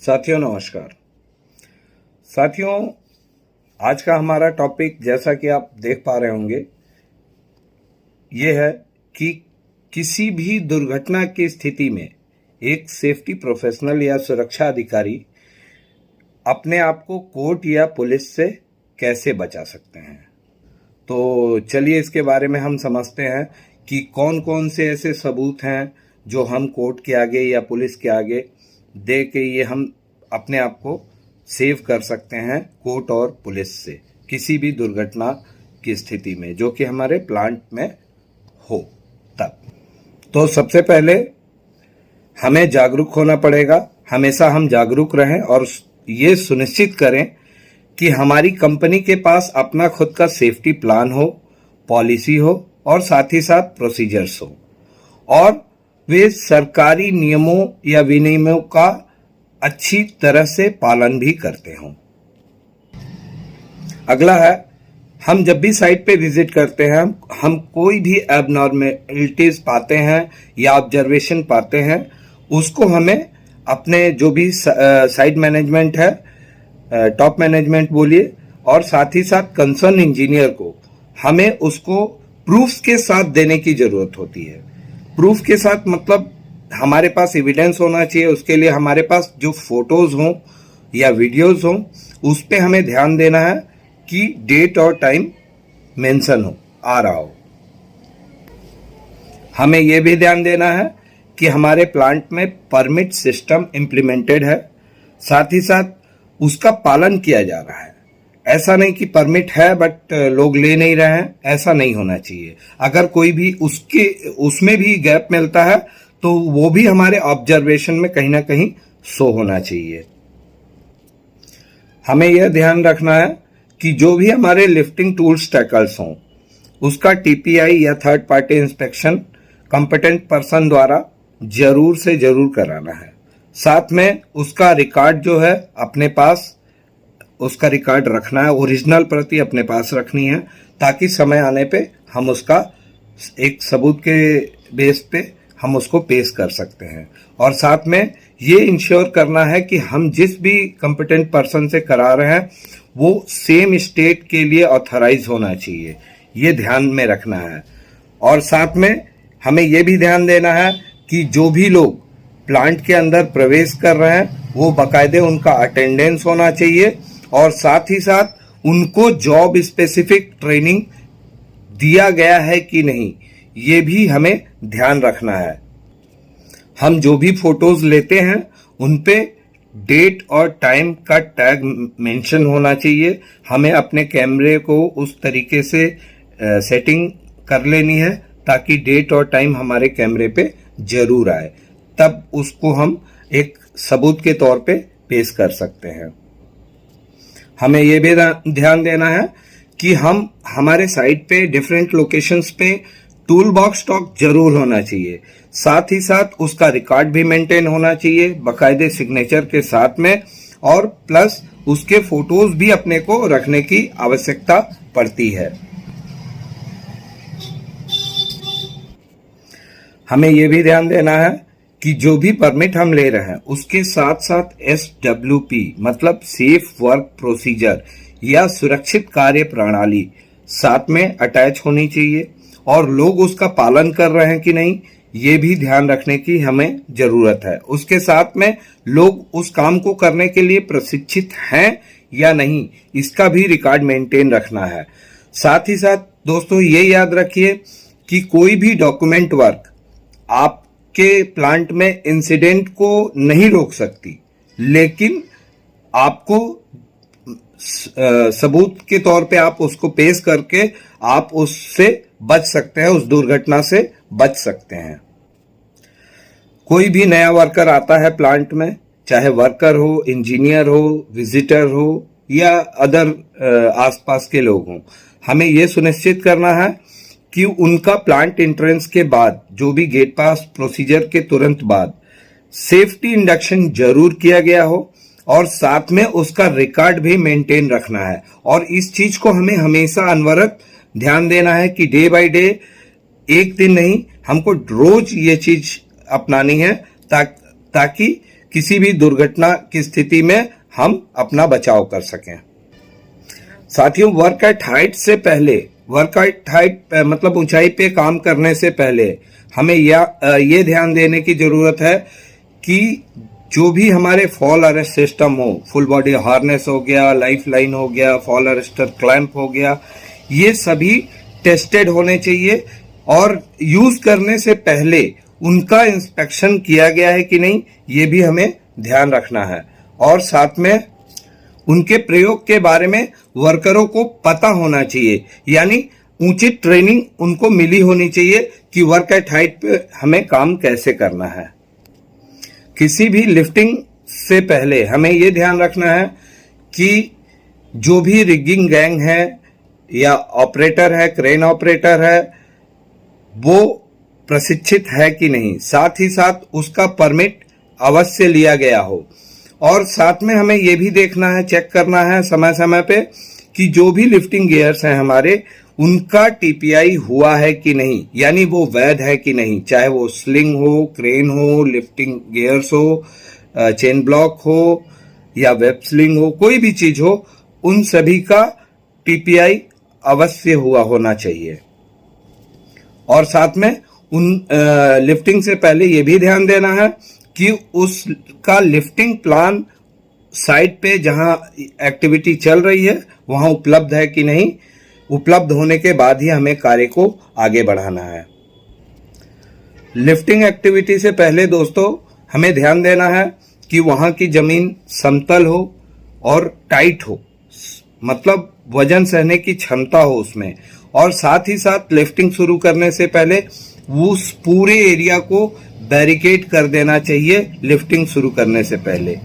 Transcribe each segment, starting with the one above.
साथियों नमस्कार। साथियों, आज का हमारा टॉपिक जैसा कि आप देख पा रहे होंगे ये है कि किसी भी दुर्घटना की स्थिति में एक सेफ्टी प्रोफेशनल या सुरक्षा अधिकारी अपने आप को कोर्ट या पुलिस से कैसे बचा सकते हैं। तो चलिए इसके बारे में हम समझते हैं कि कौन कौन से ऐसे सबूत हैं जो हम कोर्ट के आगे या पुलिस के आगे दे के ये हम अपने आप को सेव कर सकते हैं कोर्ट और पुलिस से किसी भी दुर्घटना की स्थिति में जो कि हमारे प्लांट में हो तब। तो सबसे पहले हमें जागरूक होना पड़ेगा। हमेशा हम जागरूक रहें और ये सुनिश्चित करें कि हमारी कंपनी के पास अपना खुद का सेफ्टी प्लान हो, पॉलिसी हो और साथ ही साथ प्रोसीजर्स हो और वे सरकारी नियमों या विनियमों का अच्छी तरह से पालन भी करते हों। अगला है, हम जब भी साइट पे विजिट करते हैं हम कोई भी एबनॉर्मेलिटीज पाते हैं या ऑब्जर्वेशन पाते हैं, उसको हमें अपने जो भी साइट मैनेजमेंट है, टॉप मैनेजमेंट बोलिए, और साथ ही साथ कंसर्न इंजीनियर को हमें उसको प्रूफ्स के साथ देने की जरूरत होती है। प्रूफ के साथ मतलब हमारे पास एविडेंस होना चाहिए। उसके लिए हमारे पास जो फोटोज हों या वीडियोज हों उस पे हमें ध्यान देना है कि डेट और टाइम मेंशन हो, आ रहा हो। हमें यह भी ध्यान देना है कि हमारे प्लांट में परमिट सिस्टम इम्प्लीमेंटेड है, साथ ही साथ उसका पालन किया जा रहा है। ऐसा नहीं कि परमिट है बट लोग ले नहीं रहे हैं, ऐसा नहीं होना चाहिए। अगर कोई भी उसमें भी गैप मिलता है तो वो भी हमारे ऑब्जर्वेशन में कहीं ना कहीं शो होना चाहिए। हमें यह ध्यान रखना है कि जो भी हमारे लिफ्टिंग टूल्स टैकल्स हों उसका टीपीआई या third party inspection competent person द्वारा जरूर से जरूर कराना है। साथ में उसका रिकॉर्ड जो है अपने पास उसका रिकॉर्ड रखना है, ओरिजिनल प्रति अपने पास रखनी है ताकि समय आने पे हम उसका एक सबूत के बेस पे हम उसको पेश कर सकते हैं। और साथ में ये इंश्योर करना है कि हम जिस भी कंपिटेंट पर्सन से करा रहे हैं वो सेम स्टेट के लिए ऑथराइज होना चाहिए, ये ध्यान में रखना है। और साथ में हमें ये भी ध्यान देना है कि जो भी लोग प्लांट के अंदर प्रवेश कर रहे हैं वो बाकायदे उनका अटेंडेंस होना चाहिए और साथ ही साथ उनको जॉब स्पेसिफिक ट्रेनिंग दिया गया है कि नहीं, ये भी हमें ध्यान रखना है। हम जो भी फोटोज लेते हैं उन पे डेट और टाइम का टैग मेंशन होना चाहिए। हमें अपने कैमरे को उस तरीके से सेटिंग कर लेनी है ताकि डेट और टाइम हमारे कैमरे पे जरूर आए, तब उसको हम एक सबूत के तौर पे पेश कर सकते हैं। हमें यह भी ध्यान देना है कि हम हमारे साइट पे डिफरेंट लोकेशंस पे टूल बॉक्स स्टॉक जरूर होना चाहिए। साथ ही साथ उसका रिकॉर्ड भी मेंटेन होना चाहिए बाकायदे सिग्नेचर के साथ में, और प्लस उसके फोटोज भी अपने को रखने की आवश्यकता पड़ती है। हमें यह भी ध्यान देना है कि जो भी परमिट हम ले रहे हैं उसके साथ साथ SWP मतलब सेफ वर्क प्रोसीजर या सुरक्षित कार्य प्रणाली साथ में अटैच होनी चाहिए और लोग उसका पालन कर रहे हैं कि नहीं ये भी ध्यान रखने की हमें जरूरत है। उसके साथ में लोग उस काम को करने के लिए प्रशिक्षित हैं या नहीं, इसका भी रिकॉर्ड मेंटेन रखना है। साथ ही साथ दोस्तों ये याद रखिए कि कोई भी डॉक्यूमेंट वर्क आपके प्लांट में इंसिडेंट को नहीं रोक सकती, लेकिन आपको सबूत के तौर पे आप उसको पेश करके आप उससे बच सकते हैं, उस दुर्घटना से बच सकते हैं। कोई भी नया वर्कर आता है प्लांट में, चाहे वर्कर हो, इंजीनियर हो, विजिटर हो या अदर आसपास के लोग हों, हमें यह सुनिश्चित करना है कि उनका प्लांट एंट्रेंस के बाद जो भी गेट पास प्रोसीजर के तुरंत बाद सेफ्टी इंडक्शन जरूर किया गया हो और साथ में उसका रिकॉर्ड भी मेंटेन रखना है। और इस चीज को हमें हमेशा अनवरत ध्यान देना है कि डे बाय डे, एक दिन नहीं, हमको रोज ये चीज अपनानी है ताकि किसी भी दुर्घटना की स्थिति में हम अपना बचाव कर सकें। साथियों, वर्क एट हाइट से पहले, वर्क एट हाइट मतलब ऊंचाई पे काम करने से पहले हमें ये ध्यान देने की जरूरत है कि जो भी हमारे फॉल अरेस्ट सिस्टम हो, फुल बॉडी हार्नेस हो गया, लाइफ लाइन हो गया, फॉल अरेस्टर क्लैंप हो गया, ये सभी टेस्टेड होने चाहिए और यूज करने से पहले उनका इंस्पेक्शन किया गया है कि नहीं, ये भी हमें ध्यान रखना है। और साथ में उनके प्रयोग के बारे में वर्करों को पता होना चाहिए, यानी उचित ट्रेनिंग उनको मिली होनी चाहिए कि वर्क एट हाइट पे हमें काम कैसे करना है। किसी भी लिफ्टिंग से पहले हमें ये ध्यान रखना है कि जो भी रिगिंग गैंग है या ऑपरेटर है, क्रेन ऑपरेटर है, वो प्रशिक्षित है कि नहीं, साथ ही साथ उसका परमिट अवश्य लिया गया हो। और साथ में हमें यह भी देखना है, चेक करना है समय समय पे कि जो भी लिफ्टिंग गियर्स हैं हमारे, उनका टीपीआई हुआ है कि नहीं, यानी वो वैध है कि नहीं, चाहे वो स्लिंग हो, क्रेन हो, लिफ्टिंग गियर्स हो, चेन ब्लॉक हो या वेब स्लिंग हो, कोई भी चीज हो, उन सभी का टीपीआई अवश्य हुआ होना चाहिए। और साथ में उन लिफ्टिंग से पहले ये भी ध्यान देना है कि उसका लिफ्टिंग प्लान साइट पे जहां एक्टिविटी चल रही है वहां उपलब्ध है कि नहीं, उपलब्ध होने के बाद ही हमें कार्य को आगे बढ़ाना है। लिफ्टिंग एक्टिविटी से पहले दोस्तों हमें ध्यान देना है कि वहां की जमीन समतल हो और टाइट हो, मतलब वजन सहने की क्षमता हो उसमें। और साथ ही साथ लिफ्टिंग शुरू करने से पहले उस पूरे एरिया को बैरिकेड कर देना चाहिए। लिफ्टिंग शुरू करने से पहले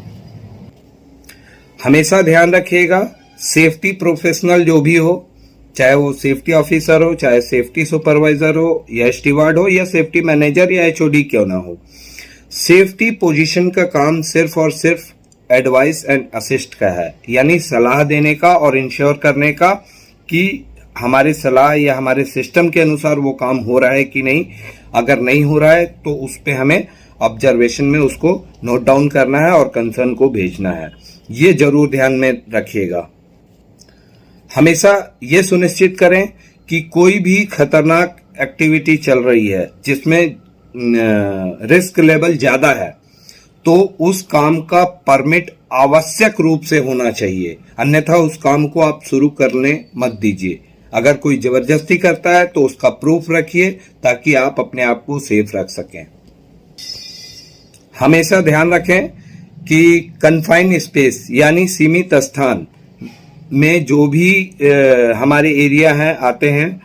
हमेशा ध्यान रखिएगा, सेफ्टी प्रोफेशनल जो भी हो, चाहे वो सेफ्टी ऑफिसर हो, चाहे सेफ्टी सुपरवाइजर हो, या स्टीवार्ड हो, या सेफ्टी मैनेजर या एचओडी क्यों ना हो, सेफ्टी पोजीशन का काम सिर्फ और सिर्फ एडवाइस एंड असिस्ट का है, यानी सलाह देने का और इंश्योर करने का कि हमारे सलाह या हमारे सिस्टम के अनुसार वो काम हो रहा है कि नहीं। अगर नहीं हो रहा है तो उस पे हमें ऑब्जर्वेशन में उसको नोट डाउन करना है और कंसर्न को भेजना है। ये जरूर ध्यान में रखिएगा। हमेशा ये सुनिश्चित करें कि कोई भी खतरनाक एक्टिविटी चल रही है जिसमें रिस्क लेवल ज्यादा है, तो उस काम का परमिट आवश्यक रूप से होना चाहिए, अन्यथा उस काम को आप शुरू करने मत दीजिए। अगर कोई जबरदस्ती करता है तो उसका प्रूफ रखिए ताकि आप अपने आप को सेफ रख सकें। हमेशा ध्यान रखें कि कन्फाइंड स्पेस यानी सीमित स्थान में जो भी हमारे एरिया हैं आते हैं,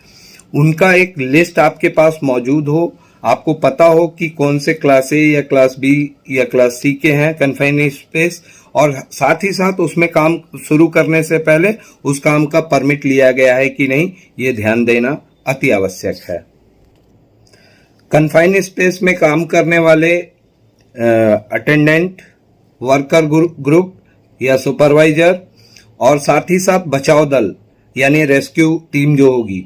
उनका एक लिस्ट आपके पास मौजूद हो। आपको पता हो कि कौन से क्लास ए या क्लास बी या क्लास सी के हैं कन्फाइंड स्पेस, और साथ ही साथ उसमें काम शुरू करने से पहले उस काम का परमिट लिया गया है कि नहीं, ये ध्यान देना अति आवश्यक है। कन्फाइंड स्पेस में काम करने वाले अटेंडेंट, वर्कर ग्रुप या सुपरवाइजर और साथ ही साथ बचाव दल यानी रेस्क्यू टीम जो होगी,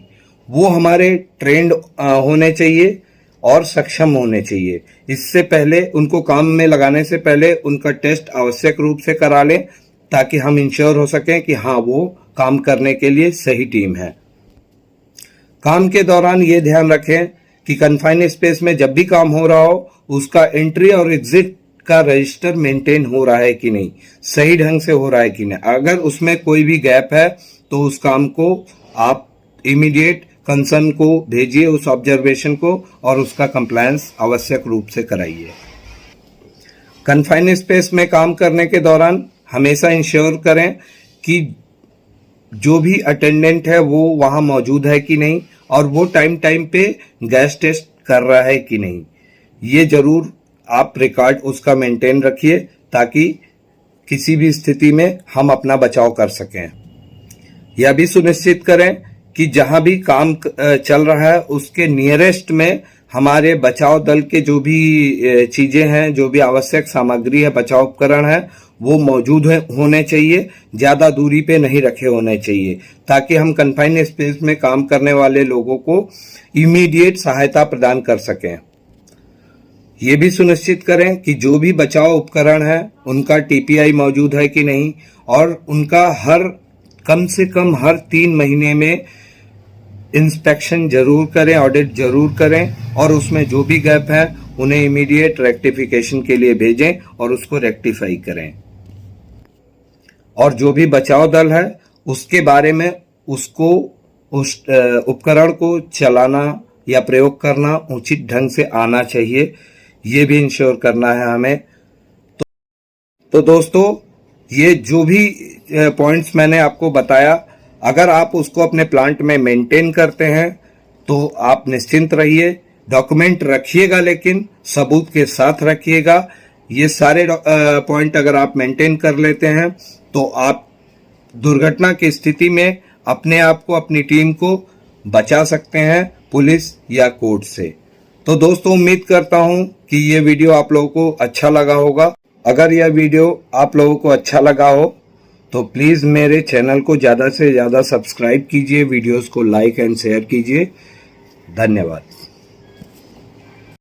वो हमारे ट्रेंड होने चाहिए और सक्षम होने चाहिए। इससे पहले उनको काम में लगाने से पहले उनका टेस्ट आवश्यक रूप से करा लें ताकि हम इंश्योर हो सकें कि हाँ, वो काम करने के लिए सही टीम है। काम के दौरान ये ध्यान रखें कि कन्फाइंड स्पेस में जब भी काम हो रहा हो उसका एंट्री और एग्जिट का रजिस्टर मेंटेन हो रहा है कि नहीं, सही ढंग से हो रहा है कि नहीं। अगर उसमें कोई भी गैप है तो उस काम को आप इमीडिएट कंसर्न को भेजिए, उस ऑब्जर्वेशन को, और उसका कंप्लायंस आवश्यक रूप से कराइए। कन्फाइंड स्पेस में काम करने के दौरान हमेशा इंश्योर करें कि जो भी अटेंडेंट है वो वहां मौजूद है कि नहीं और वो टाइम टाइम पे गैस टेस्ट कर रहा है कि नहीं। ये जरूर आप रिकॉर्ड उसका मेंटेन रखिए ताकि किसी भी स्थिति में हम अपना बचाव कर सकें। यह भी सुनिश्चित करें कि जहां भी काम चल रहा है उसके नियरेस्ट में हमारे बचाव दल के जो भी चीजें हैं, जो भी आवश्यक सामग्री है, बचाव उपकरण है, वो मौजूद होने चाहिए, ज्यादा दूरी पे नहीं रखे होने चाहिए ताकि हम कन्फाइंड स्पेस में काम करने वाले लोगों को इमीडिएट सहायता प्रदान कर सकें। ये भी सुनिश्चित करें कि जो भी बचाव उपकरण है उनका टीपीआई मौजूद है कि नहीं, और उनका कम से कम हर 3 महीने में इंस्पेक्शन जरूर करें, ऑडिट जरूर करें, और उसमें जो भी गैप है उन्हें इमीडिएट रेक्टिफिकेशन के लिए भेजें और उसको रेक्टिफाई करें। और जो भी बचाव दल है उसके बारे में उसको उस उपकरण को चलाना या प्रयोग करना उचित ढंग से आना चाहिए, ये भी इंश्योर करना है हमें। तो दोस्तों, ये जो भी पॉइंट्स मैंने आपको बताया, अगर आप उसको अपने प्लांट में मेंटेन करते हैं तो आप निश्चिंत रहिए। डॉक्यूमेंट रखिएगा, लेकिन सबूत के साथ रखिएगा। ये सारे पॉइंट अगर आप मेंटेन कर लेते हैं तो आप दुर्घटना की स्थिति में अपने आप को, अपनी टीम को बचा सकते हैं पुलिस या कोर्ट से। तो दोस्तों, उम्मीद करता हूं कि ये वीडियो आप लोगों को अच्छा लगा होगा। अगर यह वीडियो आप लोगों को अच्छा लगा हो तो प्लीज़ मेरे चैनल को ज़्यादा से ज़्यादा सब्सक्राइब कीजिए, वीडियोस को लाइक एंड शेयर कीजिए। धन्यवाद।